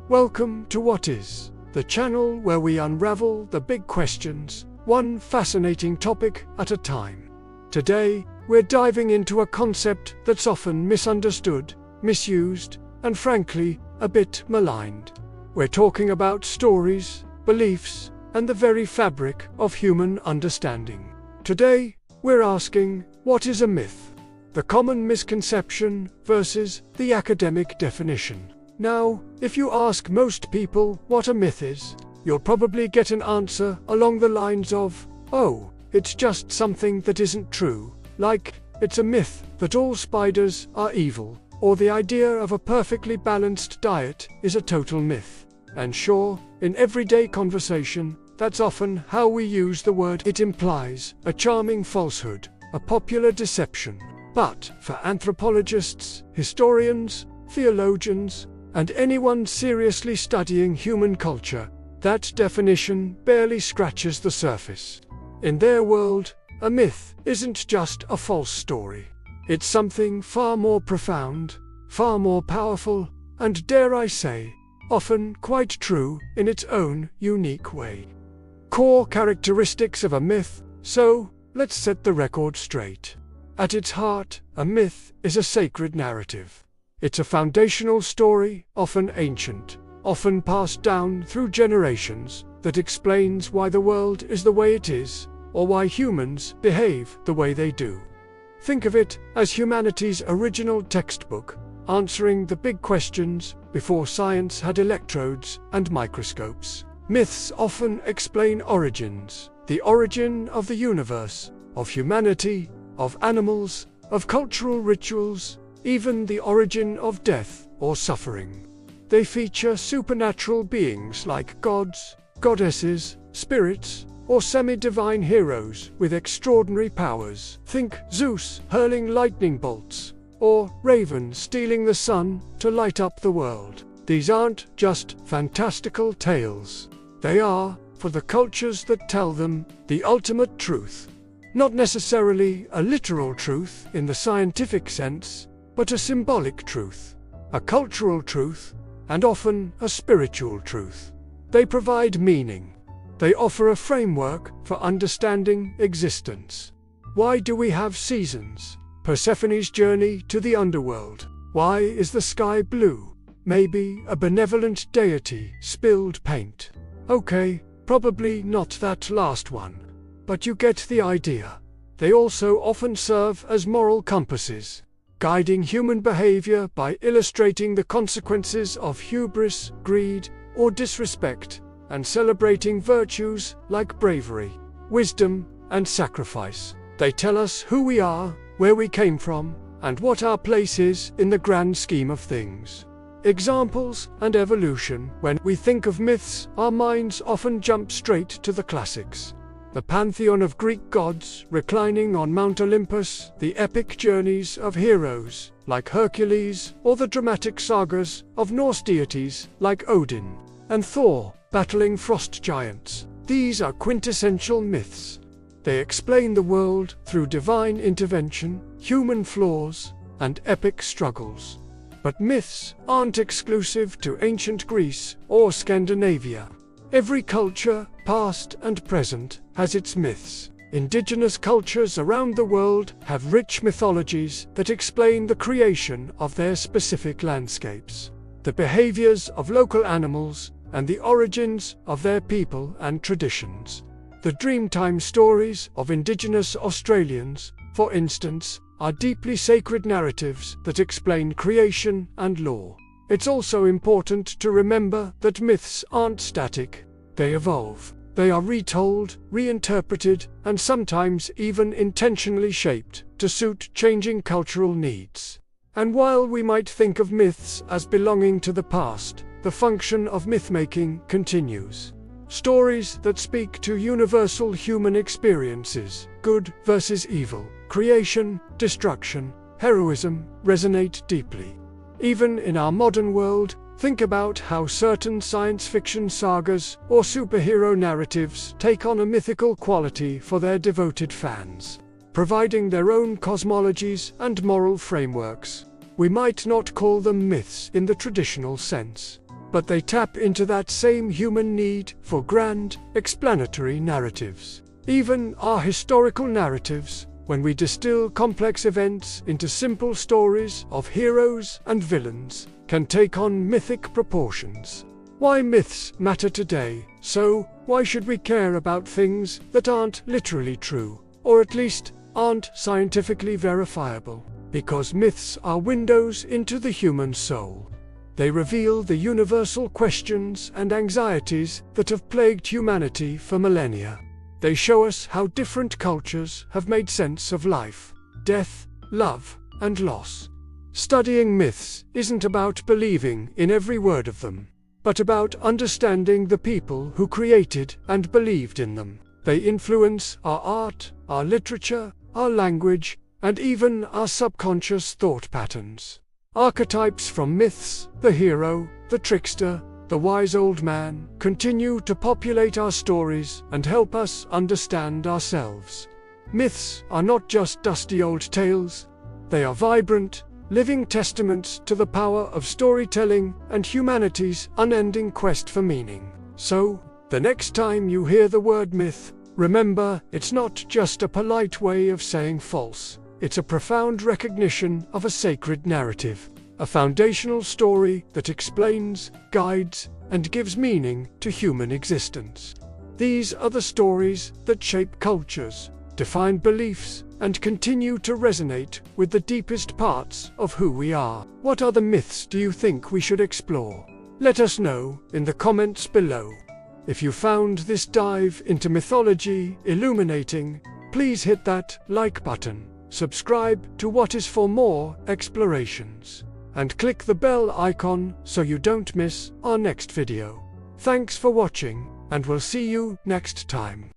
Welcome to What Is, the channel where we unravel the big questions, one fascinating topic at a time. Today, we're diving into a concept that's often misunderstood, misused, and frankly, a bit maligned. We're talking about stories, beliefs, and the very fabric of human understanding. Today, we're asking, what is a myth? The common misconception versus the academic definition. Now, if you ask most people what a myth is, you'll probably get an answer along the lines of, oh, it's just something that isn't true, like, it's a myth that all spiders are evil, or the idea of a perfectly balanced diet is a total myth. And sure, in everyday conversation, that's often how we use the word. It implies a charming falsehood, a popular deception. But for anthropologists, historians, theologians, and anyone seriously studying human culture, that definition barely scratches the surface. In their world, a myth isn't just a false story. It's something far more profound, far more powerful, and dare I say, often quite true in its own unique way. Core characteristics of a myth, so let's set the record straight. At its heart, a myth is a sacred narrative. It's a foundational story, often ancient, often passed down through generations, that explains why the world is the way it is, or why humans behave the way they do. Think of it as humanity's original textbook, answering the big questions before science had electrodes and microscopes. Myths often explain origins, the origin of the universe, of humanity, of animals, of cultural rituals, even the origin of death or suffering. They feature supernatural beings like gods, goddesses, spirits, or semi-divine heroes with extraordinary powers. Think Zeus hurling lightning bolts, or Raven stealing the sun to light up the world. These aren't just fantastical tales. They are, for the cultures that tell them, the ultimate truth. Not necessarily a literal truth in the scientific sense, but a symbolic truth, a cultural truth, and often a spiritual truth. They provide meaning. They offer a framework for understanding existence. Why do we have seasons? Persephone's journey to the underworld. Why is the sky blue? Maybe a benevolent deity spilled paint. Okay, probably not that last one. But you get the idea. They also often serve as moral compasses, guiding human behavior by illustrating the consequences of hubris, greed, or disrespect, and celebrating virtues like bravery, wisdom, and sacrifice. They tell us who we are, where we came from, and what our place is in the grand scheme of things. Examples and evolution. When we think of myths, our minds often jump straight to the classics. The pantheon of Greek gods reclining on Mount Olympus, the epic journeys of heroes like Hercules, or the dramatic sagas of Norse deities like Odin and Thor battling frost giants. These are quintessential myths. They explain the world through divine intervention, human flaws, and epic struggles. But myths aren't exclusive to ancient Greece or Scandinavia. Every culture, past and present, has its myths. Indigenous cultures around the world have rich mythologies that explain the creation of their specific landscapes, the behaviors of local animals, and the origins of their people and traditions. The Dreamtime stories of Indigenous Australians, for instance, are deeply sacred narratives that explain creation and law. It's also important to remember that myths aren't static. They evolve. They are retold, reinterpreted, and sometimes even intentionally shaped to suit changing cultural needs. And while we might think of myths as belonging to the past, the function of mythmaking continues. Stories that speak to universal human experiences, good versus evil, creation, destruction, heroism, resonate deeply. Even in our modern world, think about how certain science fiction sagas or superhero narratives take on a mythical quality for their devoted fans, providing their own cosmologies and moral frameworks. We might not call them myths in the traditional sense, but they tap into that same human need for grand, explanatory narratives. Even our historical narratives, when we distill complex events into simple stories of heroes and villains, can take on mythic proportions. Why myths matter today? So, why should we care about things that aren't literally true, or at least aren't scientifically verifiable? Because myths are windows into the human soul. They reveal the universal questions and anxieties that have plagued humanity for millennia. They show us how different cultures have made sense of life, death, love, and loss. Studying myths isn't about believing in every word of them, but about understanding the people who created and believed in them. They influence our art, our literature, our language, and even our subconscious thought patterns. Archetypes from myths, the hero, the trickster, the wise old man, continue to populate our stories and help us understand ourselves. Myths are not just dusty old tales. They are vibrant, living testaments to the power of storytelling and humanity's unending quest for meaning. So, the next time you hear the word myth, remember, it's not just a polite way of saying false. It's a profound recognition of a sacred narrative, a foundational story that explains, guides, and gives meaning to human existence. These are the stories that shape cultures, define beliefs, and continue to resonate with the deepest parts of who we are. What other myths do you think we should explore? Let us know in the comments below. If you found this dive into mythology illuminating, please hit that like button, subscribe to What Is for more explorations, and click the bell icon so you don't miss our next video. Thanks for watching, and we'll see you next time.